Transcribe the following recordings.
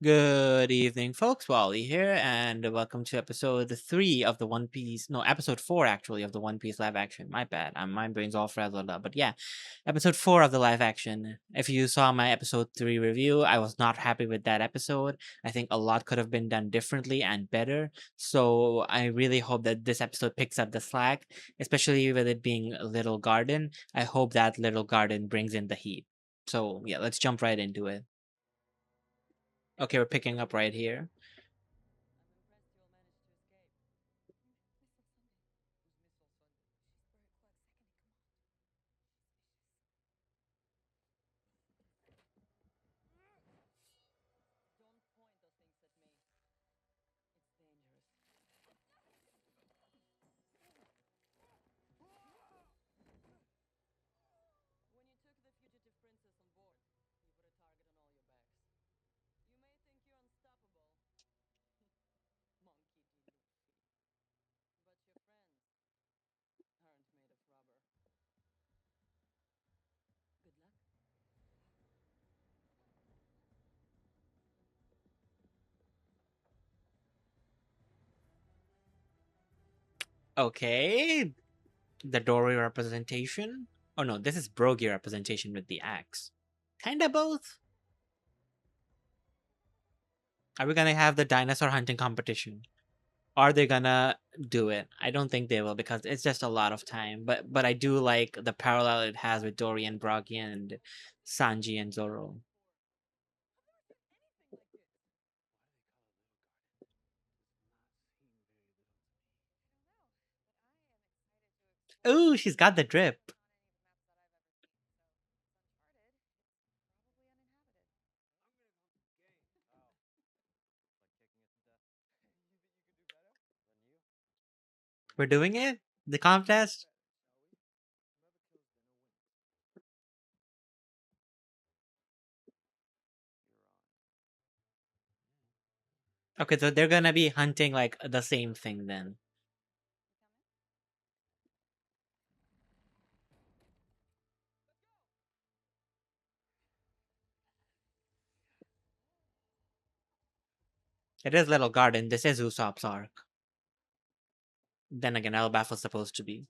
Good evening, folks. Wally here, and welcome to episode 3 of the One Piece. No, episode 4 actually of the One Piece live action. My bad. My brain's all frazzled up. But yeah, episode 4 of the live action. If you saw my episode 3 review, I was not happy with that episode. I think a lot could have been done differently and better. So I really hope that this episode picks up the slack, especially with it being Little Garden. I hope that Little Garden brings in the heat. So yeah, let's jump right into it. Okay, we're picking up right here. Okay, the Dory representation. Oh no, this is Brogy representation with the axe. Kinda both. Are we gonna have the dinosaur hunting competition? Are they gonna do it? I don't think they will because it's just a lot of time. But I do like the parallel it has with Dory and Brogy and Sanji and Zoro. Oh, she's got the drip. We're doing it. The contest. Okay, so they're gonna be hunting like the same thing then. It is Little Garden. This is Usopp's arc. Then again, Elbaf was supposed to be.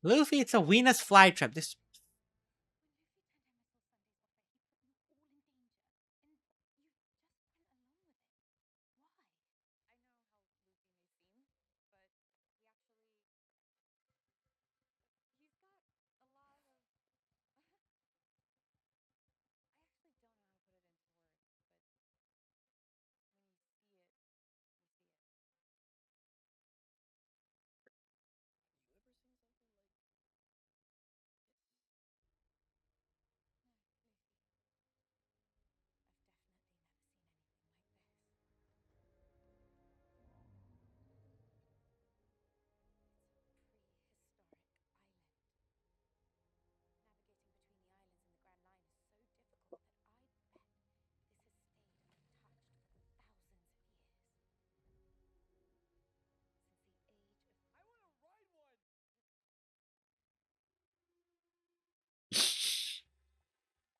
Luffy, it's a Venus flytrap. This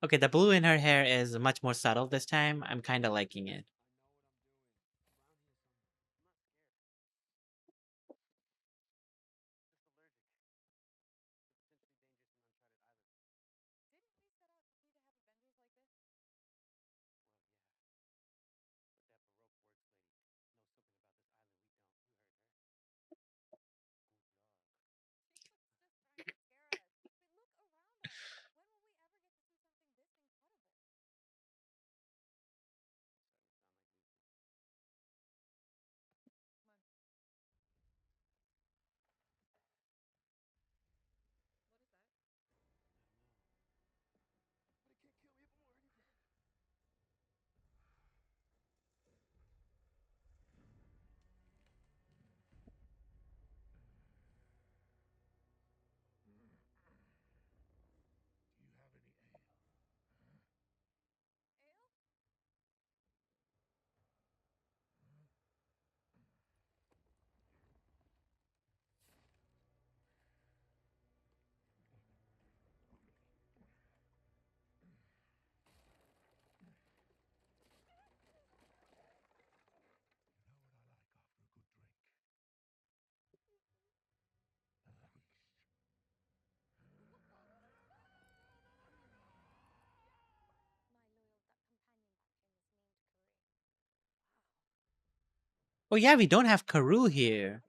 okay, the blue in her hair is much more subtle this time. I'm kind of liking it. Oh yeah, we don't have Karoo here.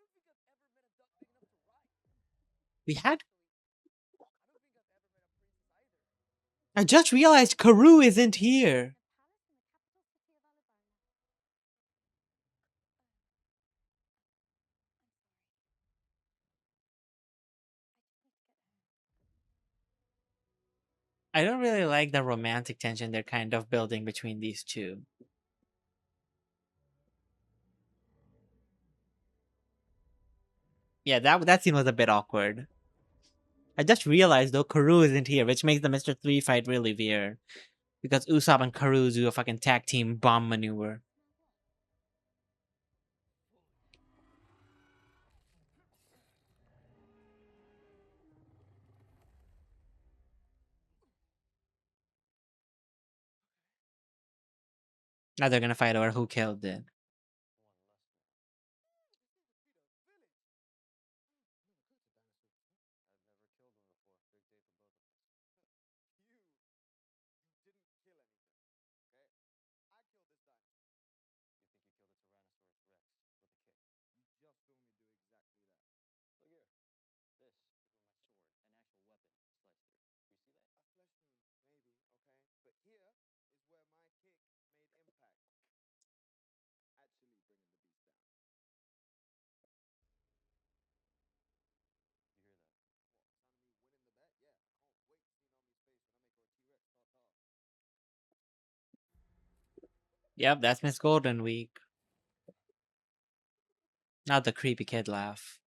We had. I just realized Karoo isn't here. I don't really like the romantic tension they're kind of building between these two. Yeah, that scene was a bit awkward. I just realized though Karoo isn't here, which makes the Mr. 3 fight really weird. Because Usopp and Karoo do a fucking tag team bomb maneuver. Now they're gonna fight over who killed it. Yep, that's Miss Golden Week. Not the creepy kid laugh.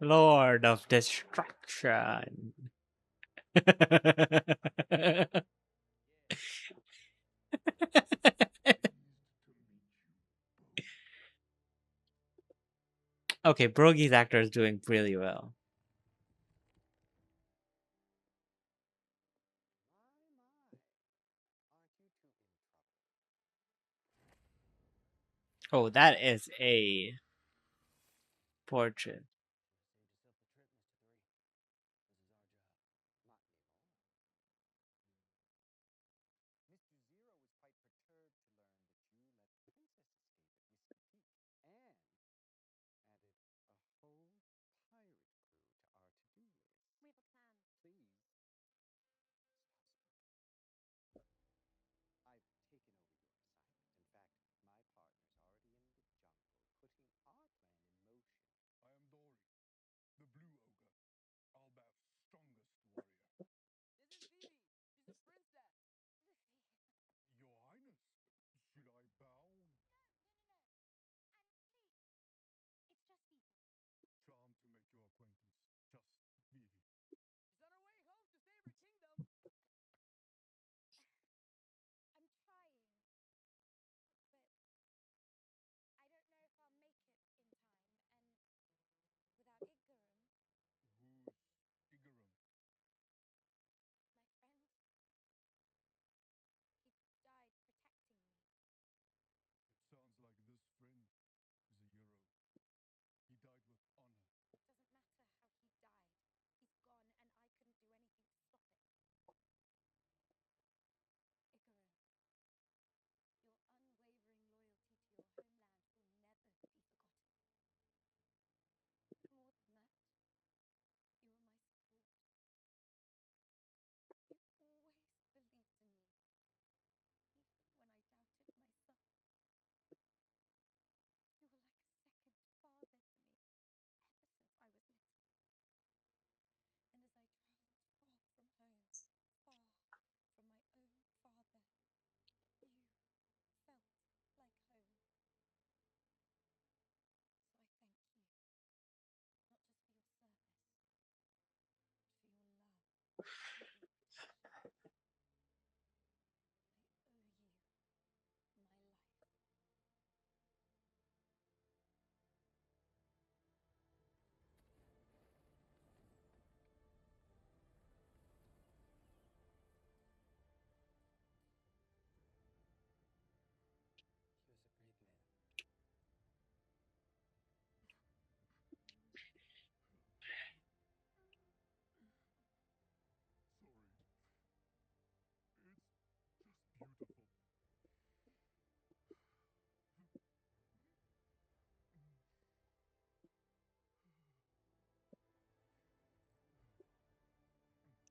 Lord of Destruction. Okay, Brogy's actor is doing really well. Oh, that is a portrait.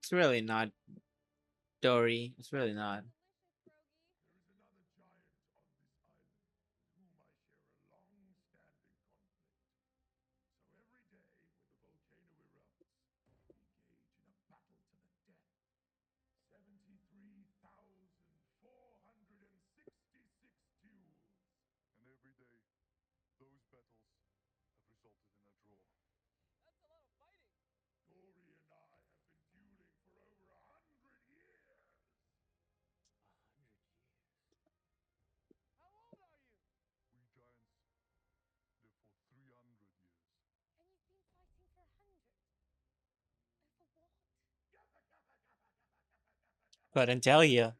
It's really not Dory. It's really not. Couldn't tell you.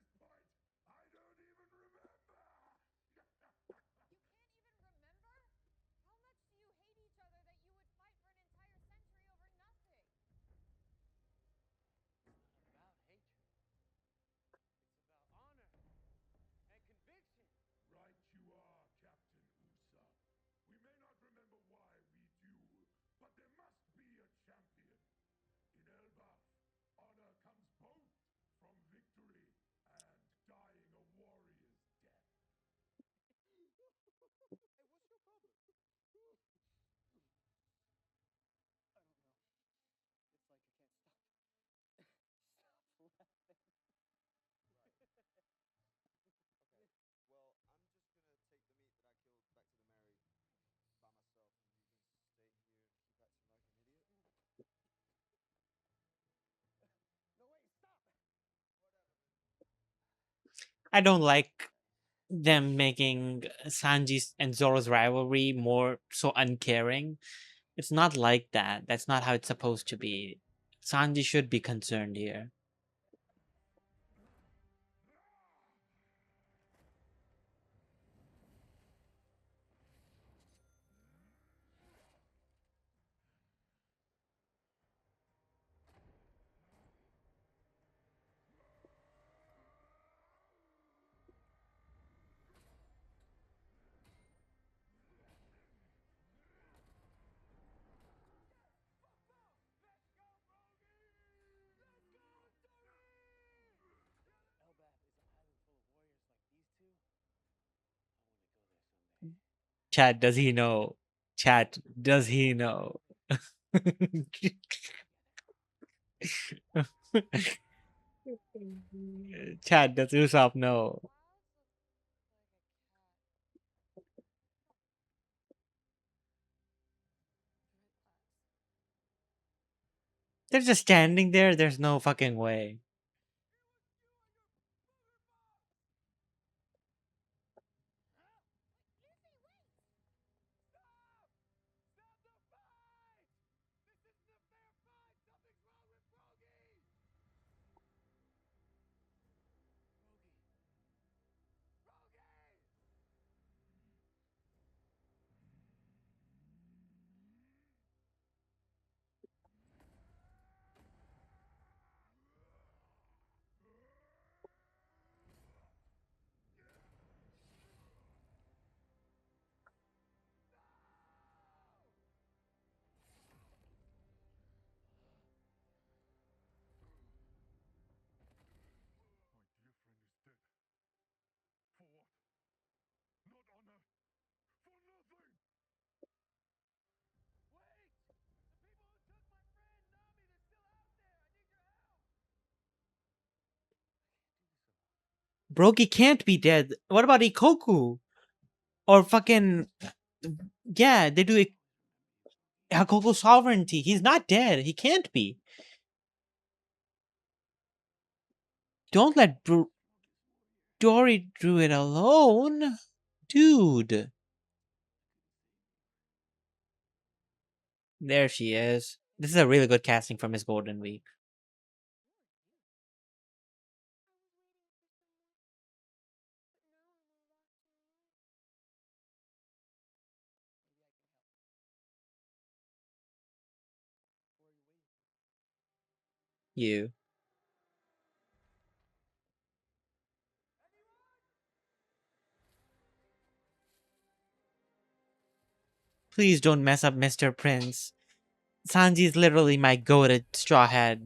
I don't like them making Sanji's and Zoro's rivalry more so uncaring. It's not like that. That's not how it's supposed to be. Sanji should be concerned here. Chad, does he know? Chad, does he know? Chad, does Usopp know? They're just standing there. There's no fucking way. Brogy can't be dead. What about Ikoku? Or fucking yeah, they do Ikoku sovereignty. He's not dead. He can't be. Don't let Dory do it alone, dude. There she is. This is a really good casting from Miss Golden Week. You. Please don't mess up Mr. Prince. Sanji's literally my goated straw hat.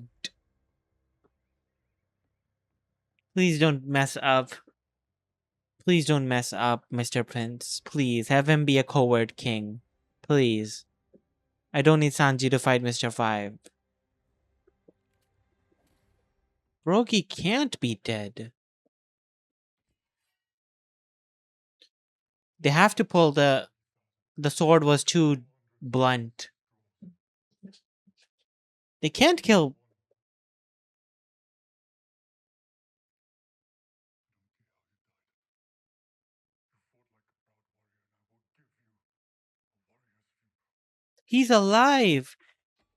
Please don't mess up. Please don't mess up, Mr. Prince. Please have him be a coward king. Please. I don't need Sanji to fight Mr. Five. Brogy can't be dead. They have to pull the sword was too blunt. They can't kill. He's alive.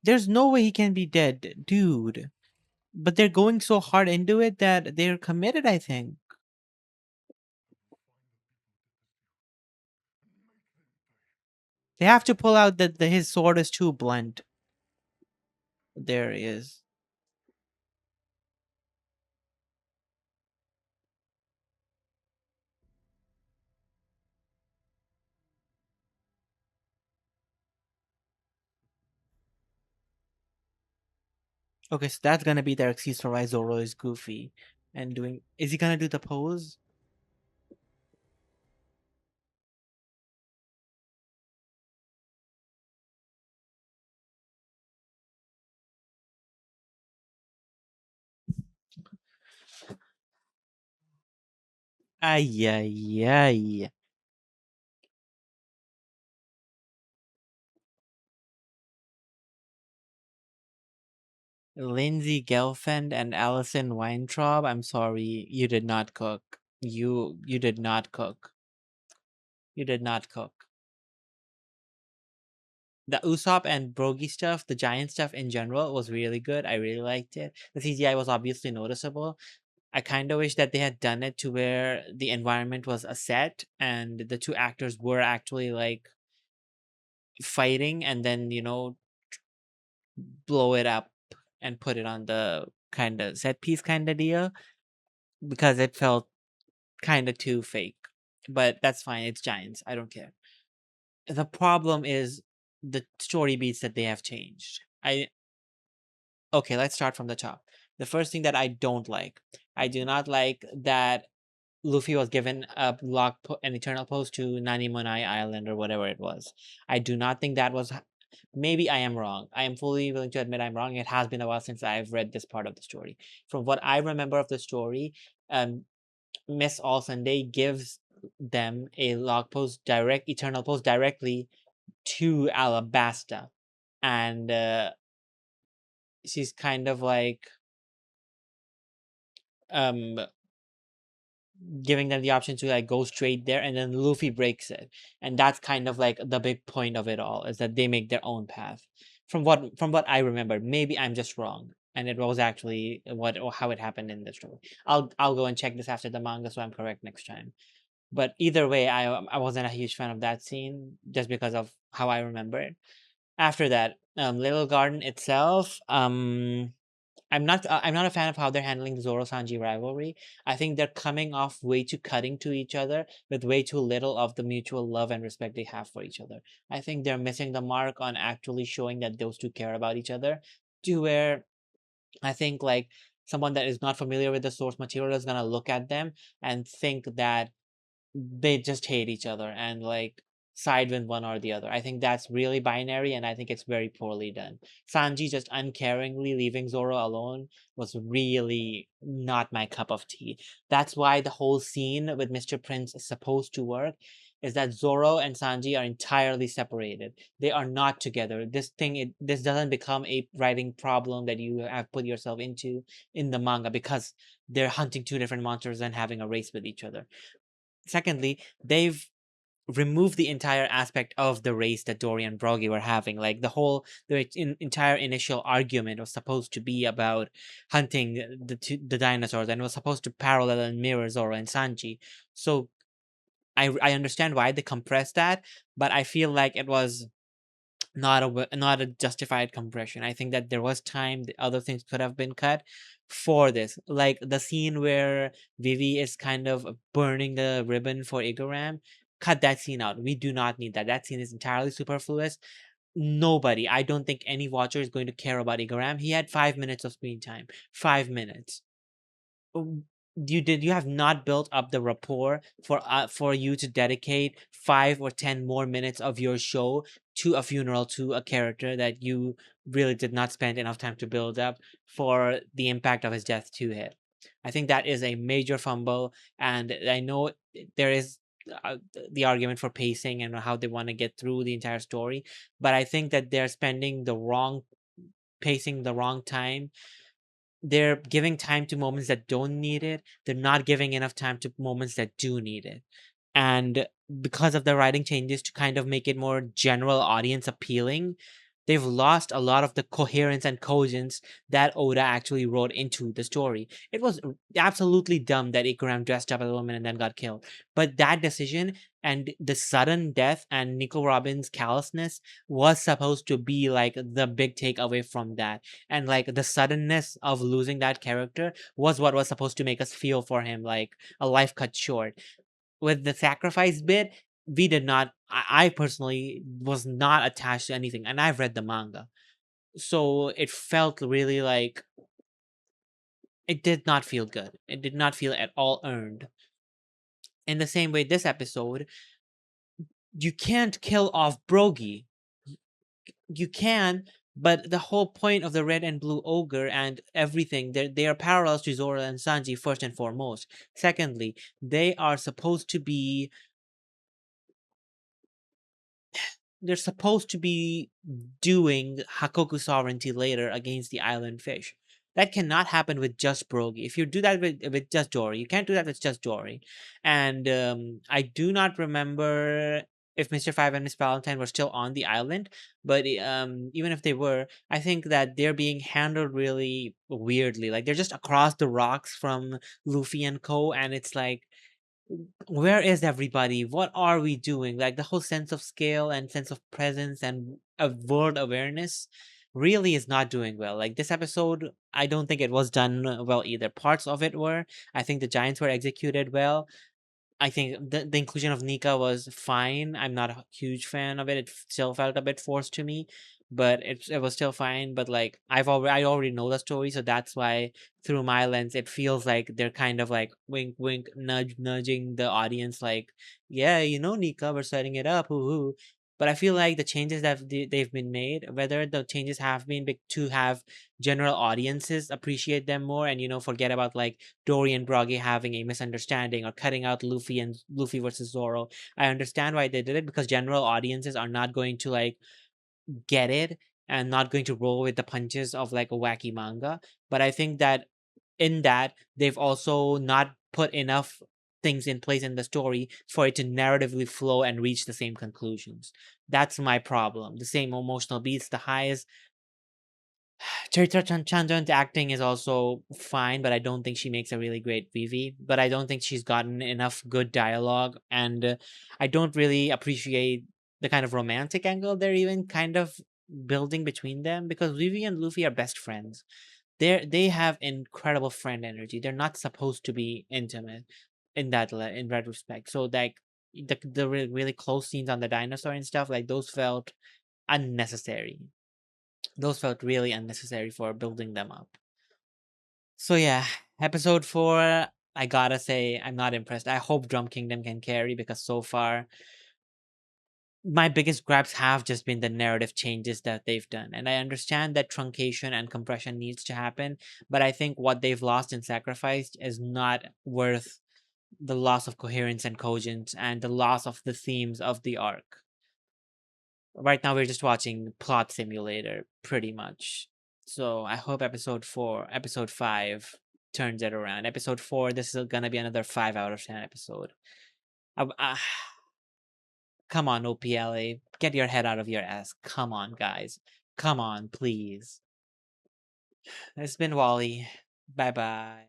There's no way he can be dead, dude. But they're going so hard into it that they're committed, I think. They have to pull out that his sword is too blunt. There he is. Okay, so that's gonna be their excuse for why Zoro is goofy and doing. Is he gonna do the pose? Ay ay ay. Lindsay Gelfand and Alison Weintraub. I'm sorry, you did not cook. You did not cook. You did not cook. The Usopp and Brogy stuff, the giant stuff in general, was really good. I really liked it. The CGI was obviously noticeable. I kind of wish that they had done it to where the environment was a set and the two actors were actually like fighting and then, blow it up and put it on the kind of set piece kind of deal because it felt kind of too fake. But that's fine. It's giants. I don't care. The problem is the story beats that they have changed. Okay, let's start from the top. The first thing that I don't like, I do not like that Luffy was given an eternal pose to Nanimonai Island or whatever it was. I do not think that was. Maybe I am wrong. I am fully willing to admit I'm wrong. It has been a while since I've read this part of the story. From what I remember of the story, Miss All Sunday gives them a eternal pose directly to Alabasta, and she's kind of like um giving them the option to like go straight there, and then Luffy breaks it, and that's kind of like the big point of it all is that they make their own path. From what I remember, maybe I'm just wrong, and it was actually what or how it happened in the story. I'll go and check this after the manga, so I'm correct next time. But either way, I wasn't a huge fan of that scene just because of how I remember it. After that, Little Garden itself, I'm not a fan of how they're handling the Zoro Sanji rivalry. I think they're coming off way too cutting to each other with way too little of the mutual love and respect they have for each other. I think they're missing the mark on actually showing that those two care about each other to where I think like someone that is not familiar with the source material is gonna look at them and think that they just hate each other and like side with one or the other. I think that's really binary and I think it's very poorly done. Sanji just uncaringly leaving Zoro alone was really not my cup of tea. That's why the whole scene with Mr. Prince is supposed to work. Is that Zoro and Sanji are entirely separated. They are not together. This doesn't become a writing problem that you have put yourself into in the manga because they're hunting two different monsters and having a race with each other. Secondly, they've removed the entire aspect of the race that Dory and Brogy were having. Like the entire initial argument was supposed to be about hunting the dinosaurs, and was supposed to parallel and mirror Zoro and Sanji. So I understand why they compressed that, but I feel like it was not a justified compression. I think that there was time the other things could have been cut for this. Like the scene where Vivi is kind of burning the ribbon for Igaram. Cut that scene out. We do not need that. That scene is entirely superfluous. Nobody, I don't think any watcher is going to care about Igaram. He had 5 minutes of screen time. 5 minutes. you have not built up the rapport for you to dedicate 5 or 10 more minutes of your show to a funeral to a character that you really did not spend enough time to build up for the impact of his death to hit. I think that is a major fumble, and I know there is the argument for pacing and how they want to get through the entire story, but I think that they're spending the wrong pacing the wrong time. They're giving time to moments that don't need it. They're not giving enough time to moments that do need it. And because of the writing changes to kind of make it more general audience appealing, they've lost a lot of the coherence and cogence that Oda actually wrote into the story. It was absolutely dumb that Ikuram dressed up as a woman and then got killed. But that decision and the sudden death and Nico Robin's callousness was supposed to be like the big takeaway from that. And like the suddenness of losing that character was what was supposed to make us feel for him, like a life cut short. With the sacrifice bit, we did not I personally was not attached to anything, and I've read the manga. So it felt really like it did not feel good. It did not feel at all earned. In the same way, this episode, you can't kill off Brogy. You can, but the whole point of the red and blue ogre and everything, they are parallels to Zoro and Sanji first and foremost. Secondly, they are supposed to be they're supposed to be doing Hakoku sovereignty later against the island fish. That cannot happen with just Brogy. If you do that with just Dory, you can't do that with just Dory. And I do not remember if Mr. Five and Miss Valentine were still on the island, but even if they were, I think that they're being handled really weirdly. Like they're just across the rocks from Luffy and Co. And it's like, where is everybody? What are we doing? Like the whole sense of scale and sense of presence and world awareness really is not doing well. Like this episode, I don't think it was done well either. Parts of it were. I think the Giants were executed well. I think the inclusion of Nika was fine. I'm not a huge fan of it. It still felt a bit forced to me, but it was still fine. But like I already know the story, so that's why through my lens it feels like they're kind of like wink wink nudging the audience like, yeah, you know, Nika, we're setting it up. Hoo hoo. But I feel like the changes that they've been made, whether the changes have been to have general audiences appreciate them more and forget about like Dory and Brogy having a misunderstanding or cutting out Luffy and Luffy versus Zoro. I understand why they did it because general audiences are not going to like get it and not going to roll with the punches of like a wacky manga. But I think that in that they've also not put enough things in place in the story for it to narratively flow and reach the same conclusions. That's my problem. The same emotional beats, the highs. Charita Chandran's acting is also fine, but I don't think she makes a really great Vivi. But I don't think she's gotten enough good dialogue, and I don't really appreciate the kind of romantic angle they're even kind of building between them because Vivi and Luffy are best friends. They have incredible friend energy. They're not supposed to be intimate in that respect. So like the really close scenes on the dinosaur and stuff like those felt unnecessary. Those felt really unnecessary for building them up. So yeah, episode 4, I gotta say, I'm not impressed. I hope Drum Kingdom can carry because so far, my biggest gripes have just been the narrative changes that they've done. And I understand that truncation and compression needs to happen, but I think what they've lost and sacrificed is not worth the loss of coherence and cogence and the loss of the themes of the arc. Right now we're just watching plot simulator pretty much. So I hope episode 5 turns it around. Episode 4, this is gonna be another 5 out of 10 episode. Uh, uh, come on, OPLA, get your head out of your ass. Come on, guys. Come on, please. It's been Wally. Bye bye.